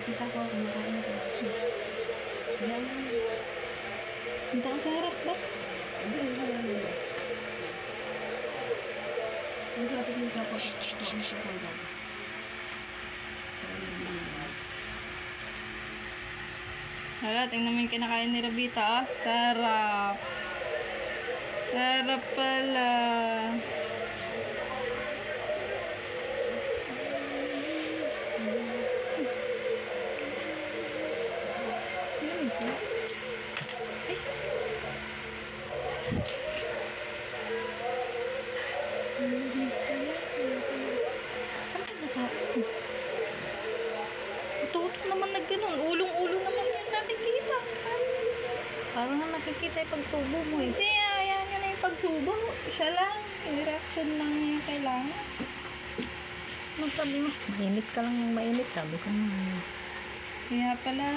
Kita ko kumakain ko. Yan. Punta ka sa harap, Dax. Ang sabi ng kapag hala, tingnan mo yung kinakain ni Rabita, oh. Sarap. Sarap pala. Tutok naman na ganun. Ulong-ulo naman yung nakikita. Parang na nakikita yung pagsubo mo eh. Hindi, ayan yun na yung pagsubo. Siya lang. Reaction lang niya yung kailangan. Ano sabi mo? Mainit ka lang ng mainit. Sabi ko na. Kaya pala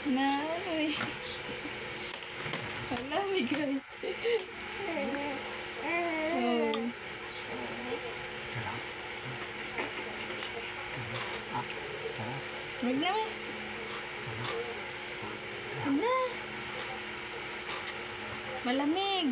na ano eh. Palamigay. Oh. Wag na. Wag na. Malamig.